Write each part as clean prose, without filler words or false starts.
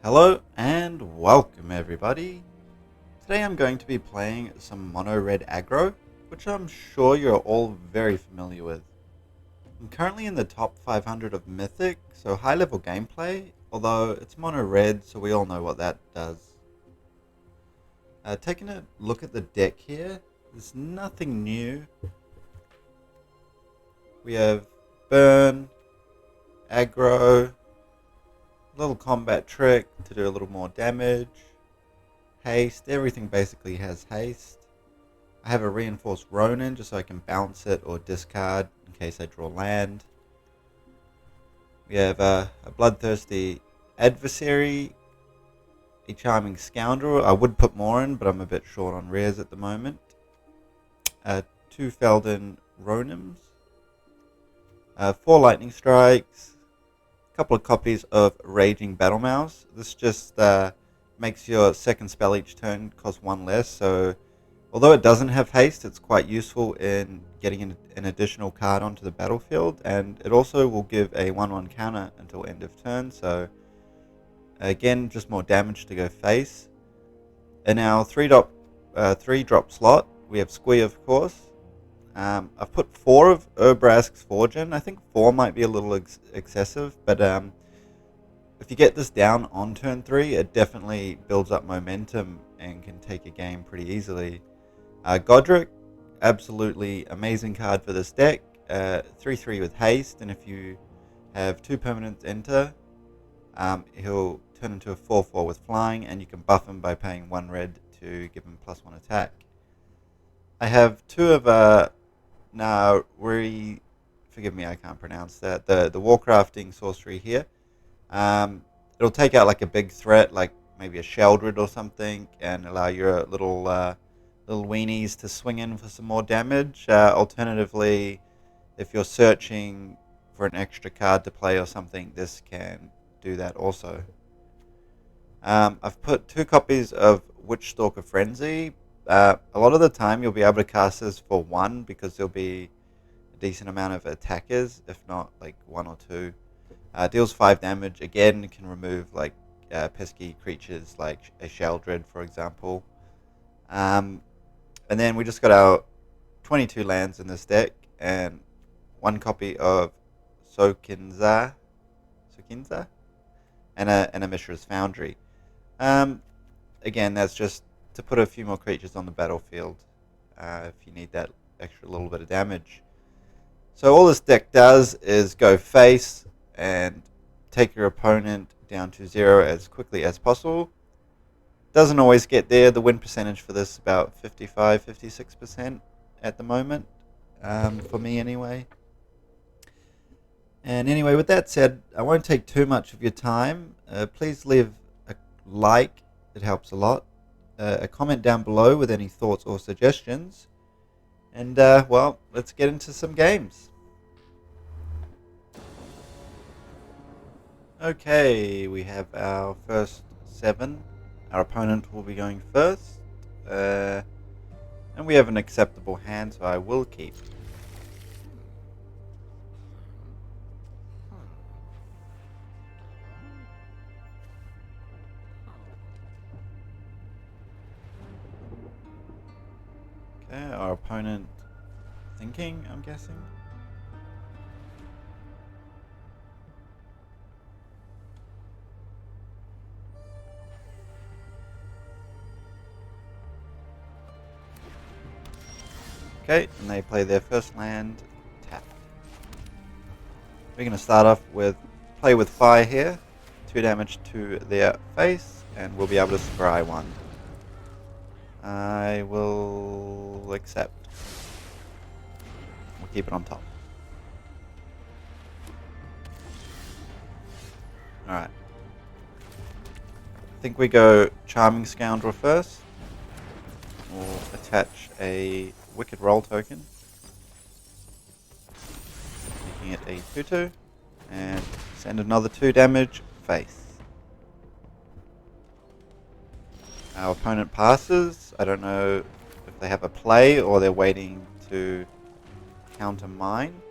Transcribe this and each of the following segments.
Hello and welcome everybody. Today I'm going to be playing some mono red aggro, which I'm sure you're all very familiar with. I'm currently in the top 500 of MYTHIC, so high level gameplay, although it's mono red, so we all know what that does. Taking a look at the deck here, there's nothing new. We have burn, aggro, little combat trick to do a little more damage, haste, everything basically has haste. I have a reinforced Ronin just so I can bounce it or discard in case I draw land. We have a bloodthirsty adversary, a charming scoundrel. I would put more in, but I'm a bit short on rares at the moment. Two Felden Ronims, 4 lightning strikes, couple of copies of Raging Battle Mouse. This just makes your second spell each turn cost 1 less, so although it doesn't have haste, it's quite useful in getting an additional card onto the battlefield, and it also will give a 1/1 counter until end of turn, so again, just more damage to go face. In our 3-drop slot, we have Squee, of course. I've put 4 of Urbrask's Fortune. I think 4 might be a little excessive, but if you get this down on turn 3, it definitely builds up momentum and can take a game pretty easily. Godric, absolutely amazing card for this deck. 3/3 with haste, and if you have 2 permanents enter, he'll turn into a 4/4 with flying, and you can buff him by paying 1 red to give him +1 attack. I have 2 of now, forgive me, I can't pronounce that. The Warcrafting sorcery here. It'll take out like a big threat, like maybe a Sheldred or something, and allow your little weenies to swing in for some more damage. Alternatively, if you're searching for an extra card to play or something, this can do that also. I've put 2 copies of Witchstalker Frenzy. A lot of the time you'll be able to cast this for 1 because there'll be a decent amount of attackers, if not like 1 or 2. Deals 5 damage. Again, it can remove like pesky creatures like a Sheldred, for example. And then we just got our 22 lands in this deck and 1 copy of Sokinza, and a Mishra's Foundry. Again, that's just to put a few more creatures on the battlefield if you need that extra little bit of damage. So all this deck does is go face and take your opponent down to 0 as quickly as possible. Doesn't always get there. The win percentage for this is about 55-56% at the moment, for me anyway. And anyway, with that said, I won't take too much of your time. Please leave a like, it helps a lot. A comment down below with any thoughts or suggestions. And, well, let's get into some games. Okay, we have our first 7. Our opponent will be going first. And we have an acceptable hand, so I will keep. Okay, our opponent thinking, I'm guessing. Okay, and they play their first land, tap. We're going to start off with play with fire here, 2 damage to their face, and we'll be able to scry 1. I will accept. We'll keep it on top. Alright. I think we go Charming Scoundrel first. We'll attach a Wicked Roll token, making it a 2/2, and send another 2 damage face. Our opponent passes. I don't know if they have a play or they're waiting to counter mine.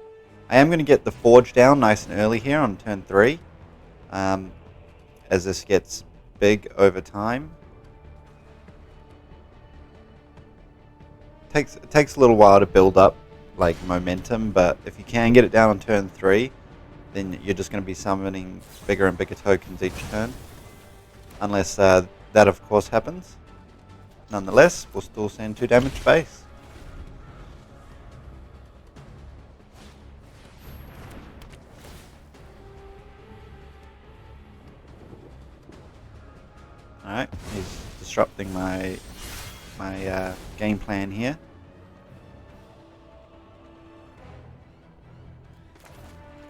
I am going to get the Forge down nice and early here on turn 3. As this gets big over time. It takes a little while to build up like momentum, but if you can get it down on turn 3, then you're just going to be summoning bigger and bigger tokens each turn. Unless that of course happens. Nonetheless, we'll still send 2 damage face. Alright, he's disrupting my game plan here.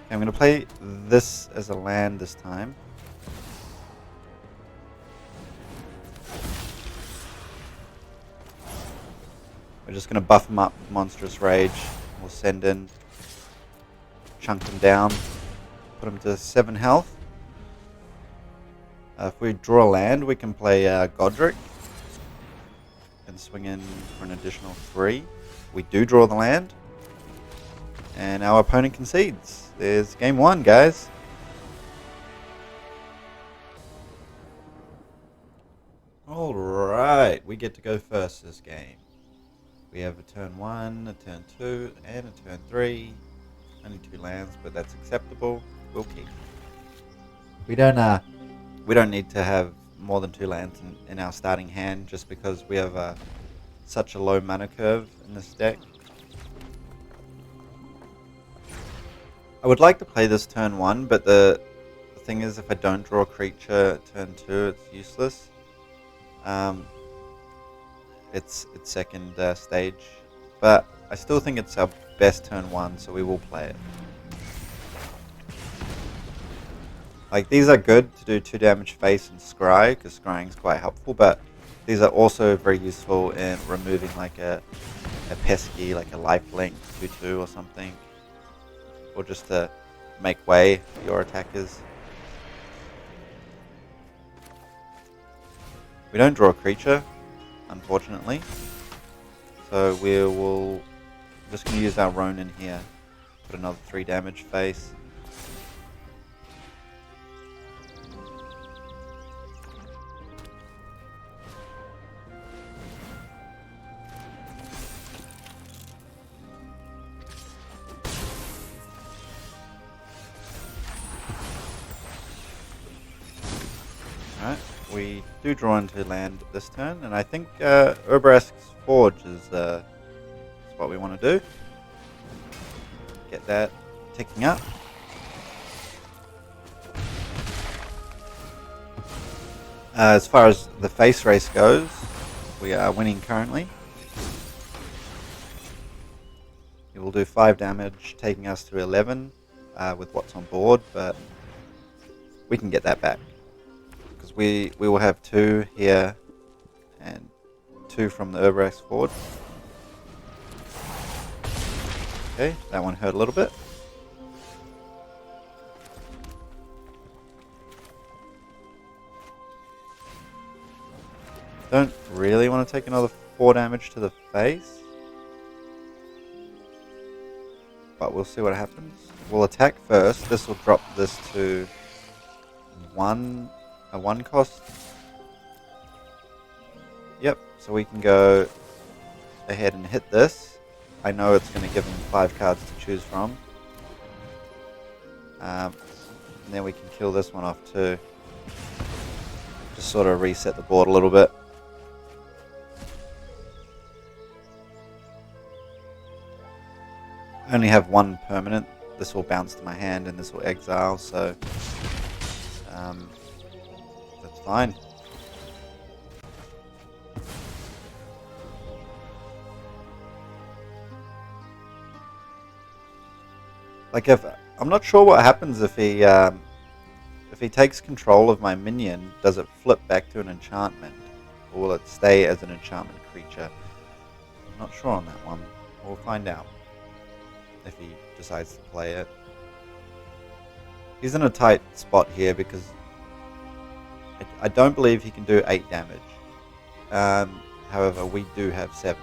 Okay, I'm going to play this as a land this time. We're just going to buff him up with Monstrous Rage. We'll send in, chunk him down, put him to 7 health. If we draw a land, we can play Godric and swing in for an additional 3. We do draw the land, and our opponent concedes. There's game 1, guys. Alright, we get to go first this game. We have a turn 1, a turn 2, and a turn 3. Only 2 lands, but that's acceptable. We'll keep. We don't need to have more than 2 lands in our starting hand, just because we have such a low mana curve in this deck. I would like to play this turn 1, but the thing is, if I don't draw a creature at turn 2, it's useless. It's second stage, but I still think it's our best turn 1, so we will play it. Like, these are good to do 2 damage face and scry, because scrying is quite helpful, but these are also very useful in removing like a pesky, like a lifelink 2/2 or something, or just to make way for your attackers. We don't draw a creature, unfortunately, so we will just going to use our Ronin here, put another 3 damage face. Alright, we do draw into land this turn, and I think Urbrask's Forge is what we want to do. Get that ticking up. As far as the face race goes, we are winning currently. It will do 5 damage, taking us to 11 with what's on board, but we can get that back. Because we will have 2 here and 2 from the Urbrask's Forge. Okay, that one hurt a little bit. Don't really want to take another 4 damage to the face, but we'll see what happens. We'll attack first. This will drop this to a 1 cost. Yep, so we can go ahead and hit this. I know it's going to give him 5 cards to choose from. And then we can kill this one off too. Just sort of reset the board a little bit. I only have 1 permanent. This will bounce to my hand and this will exile, so that's fine. Like, I'm not sure what happens if he takes control of my minion. Does it flip back to an enchantment, or will it stay as an enchantment creature? I'm not sure on that one. We'll find out if he decides to play it. He's in a tight spot here because I don't believe he can do 8 damage. However, we do have 7.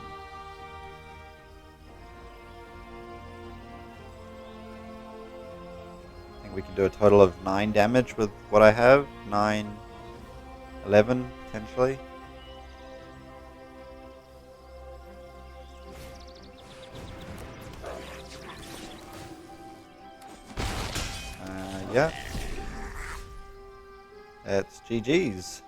I think we can do a total of 9 damage with what I have. 9, 11 potentially. Yeah. That's GG's.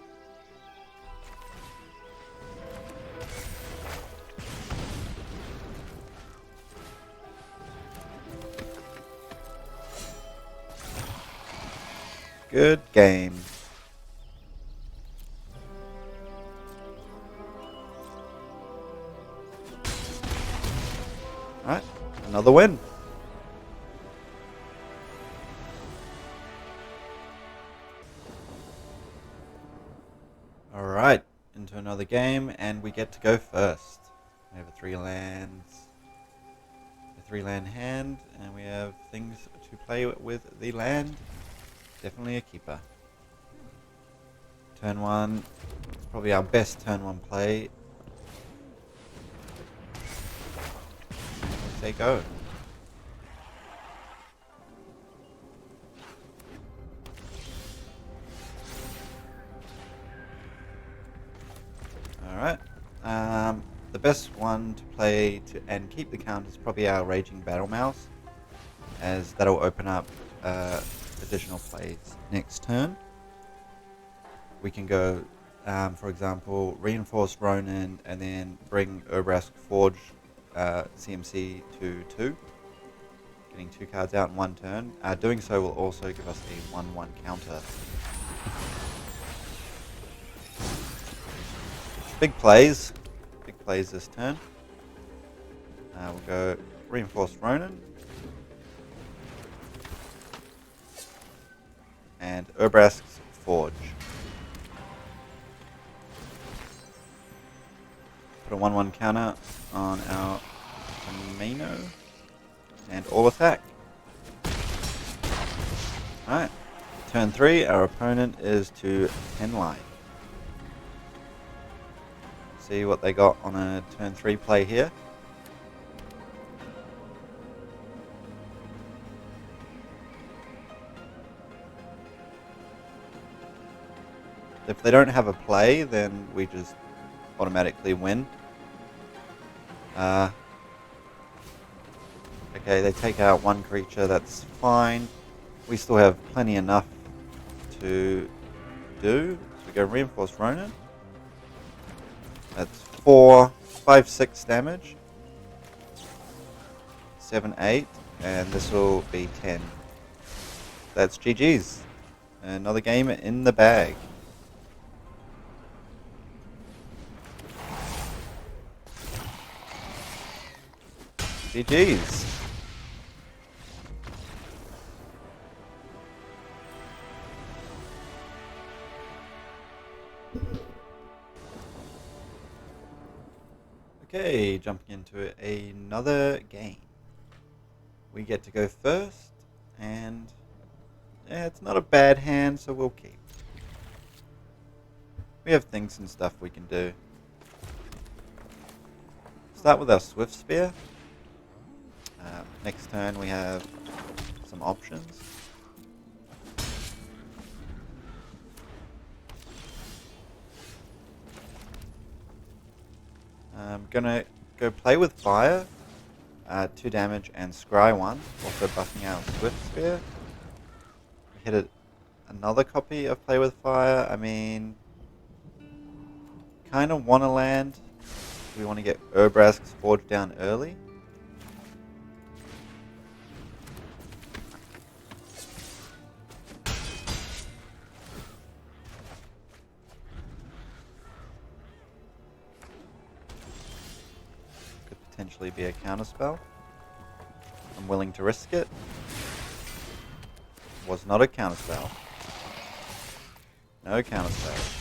Good game. Alright, another win. Alright, into another game, and we get to go first. We have a 3-land hand, and we have things to play with the land. Definitely a keeper. Turn 1, it's probably our best turn 1 play. Let's say go. Alright. The best one to play and keep the count is probably our Raging Battle Mouse, as that'll open up additional plays next turn. We can go, for example, Reinforced Ronin and then bring Obrask Forge CMC to 2, getting 2 cards out in 1 turn. Doing so will also give us a 1/1 counter. Big plays this turn. We'll go Reinforced Ronin and Obrask's Forge. Put a 1/1 counter on our Amino and all attack. Alright, turn 3, our opponent is to 10 life. See what they got on a turn 3 play here. If they don't have a play, then we just automatically win. Okay, they take out 1 creature, that's fine. We still have plenty enough to do. So we go Reinforced Ronin. That's 4, 5, 6 damage. 7, 8, and this will be 10. That's GG's. Another game in the bag. GG's. Okay, jumping into another game. We get to go first, and yeah, it's not a bad hand, so we'll keep. We have things and stuff we can do. Start with our Swift Spear. Next turn we have some options. I'm gonna go Play with Fire, 2 damage, and Scry 1, also buffing out Swift Spear. Hit another copy of Play with Fire. I mean, kind of want to land. We want to get Obrask's Forge down early. Potentially be a counterspell. I'm willing to risk it. Was not a counterspell. No counterspell.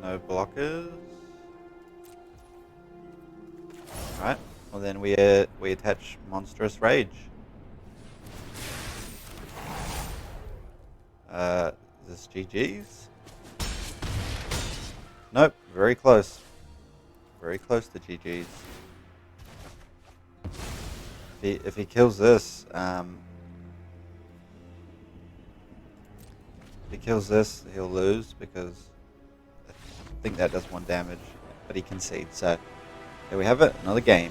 No blockers. Alright, Well, then we attach Monstrous Rage. Is this GG's? Nope, very close. Very close to GG's. If he kills this, he'll lose because I think that does 1 damage, but he concedes. So there we have it, another game,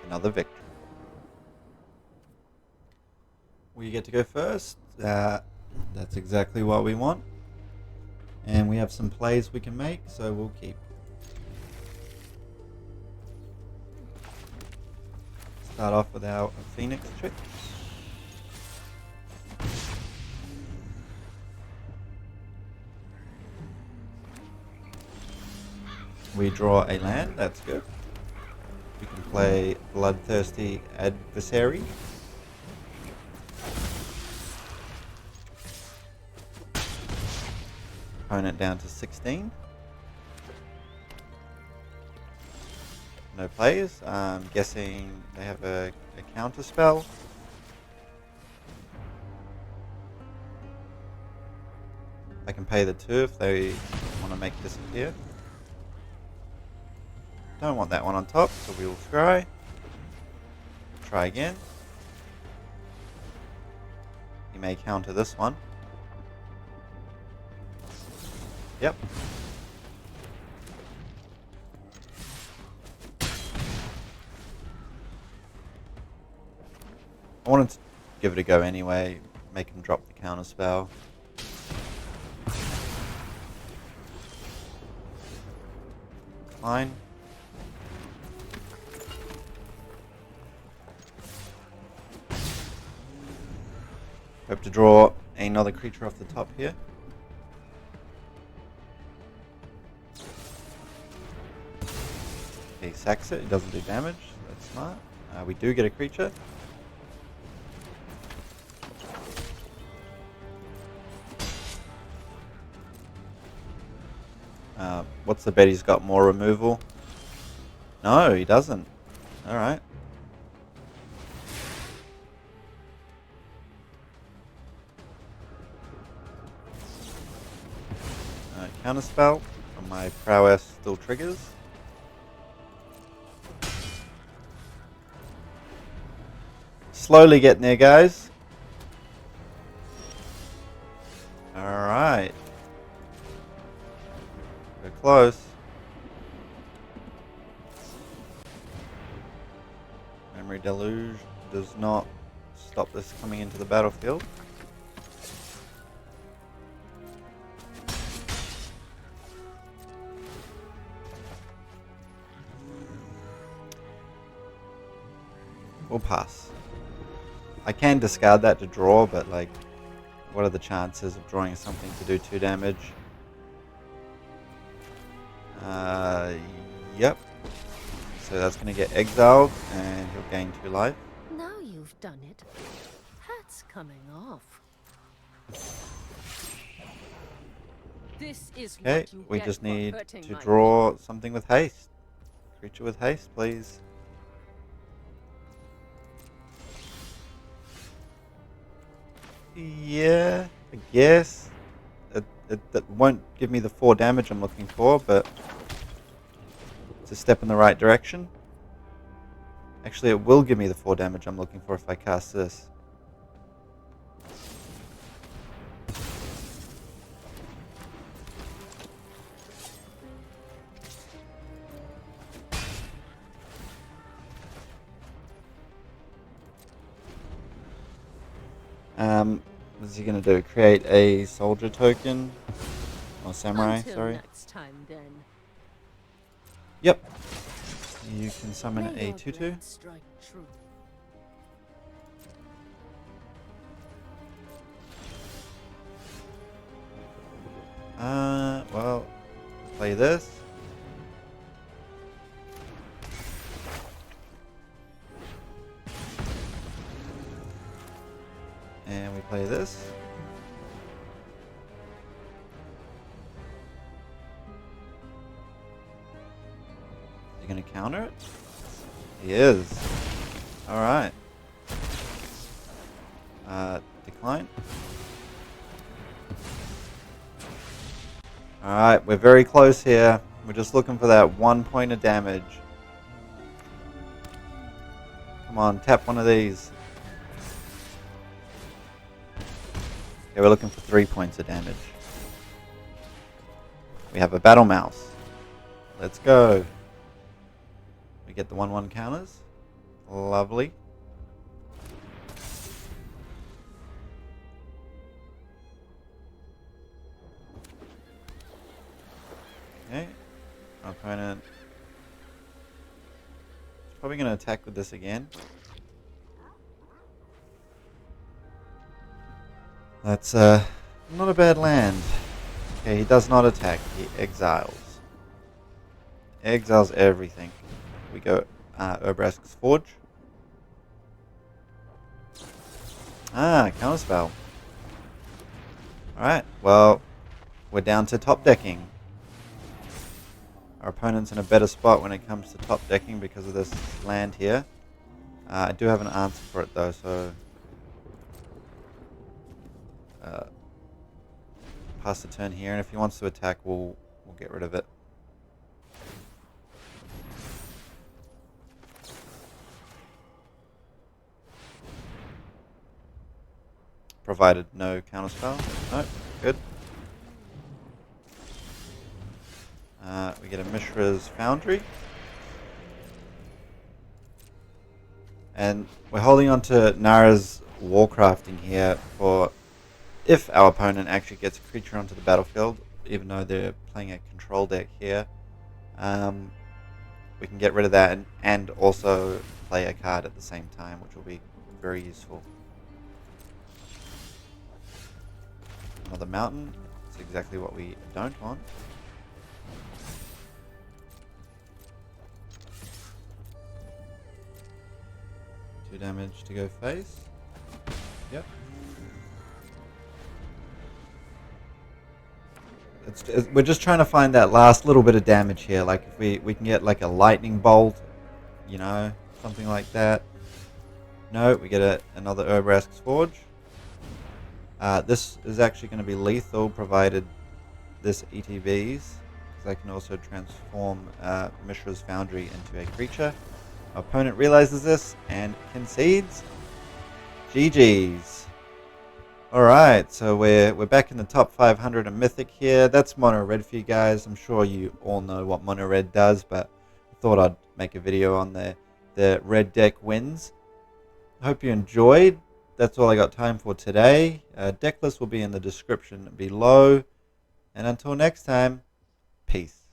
another victory. We get to go first. That's exactly what we want, and we have some plays we can make, so we'll keep. Start off with our Phoenix trick. We draw a land, that's good. We can play Bloodthirsty Adversary. Opponent down to 16. No plays. I'm guessing they have a counter spell. I can pay the 2 if they want to make disappear. Don't want that one on top, so we will scry. Try again. You may counter this one. Yep. I wanted to give it a go anyway, make him drop the counter spell. Fine. Hope to draw another creature off the top here. He sacks it, it doesn't do damage, that's smart. We do get a creature. What's the bet? He's got more removal? No, he doesn't. Alright. Counterspell. My prowess still triggers. Slowly getting there, guys. Alright. We're close. Memory Deluge does not stop this coming into the battlefield. We'll pass. I can discard that to draw, but like, what are the chances of drawing something to do 2 damage? Yep. So that's going to get exiled, and he'll gain 2 life. Now you've done it. That's coming off. This is Okay, what you we get just for need hurting to my draw something with haste. Creature with haste, please. Yeah, I guess. That won't give me the 4 damage I'm looking for, but it's a step in the right direction. Actually, it will give me the 4 damage I'm looking for if I cast this. What's he gonna do? Create a soldier token? Or samurai, Until sorry. next time, then. Yep. You can summon May a your 2/2. blade strike true. Well, play this. And we play this. You're gonna counter it? He is. Alright. Decline. Alright, we're very close here. We're just looking for that 1 point of damage. Come on, tap one of these. Okay, we're looking for 3 points of damage. We have a battle mouse. Let's go. We get the 1/1 counters. Lovely. Okay. Our opponent is probably going to attack with this again. That's not a bad land. Okay, he does not attack. He exiles. Exiles everything. We go Obrask's Forge. Counterspell. Alright, well, we're down to top decking. Our opponent's in a better spot when it comes to top decking because of this land here. I do have an answer for it though, so pass the turn here, and if he wants to attack, we'll get rid of it. Provided no counterspell. Nope, good. We get a Mishra's Foundry. And we're holding on to Nara's Warcrafting here for if our opponent actually gets a creature onto the battlefield, even though they're playing a control deck here. We can get rid of that and also play a card at the same time, which will be very useful. Another mountain. That's exactly what we don't want. Two damage to go face. Yep. We're just trying to find that last little bit of damage here. Like if we can get like a lightning bolt, you know, something like that. No, we get another Obrask's Forge. This is actually going to be lethal provided this ETBs, because I can also transform Mishra's Foundry into a creature. Our opponent realizes this and concedes. GG's. Alright, so we're back in the top 500 of Mythic here. That's mono red for you guys. I'm sure you all know what mono red does, but I thought I'd make a video on the red deck wins. I hope you enjoyed. That's all I got time for today. Deck list will be in the description below. And until next time, peace.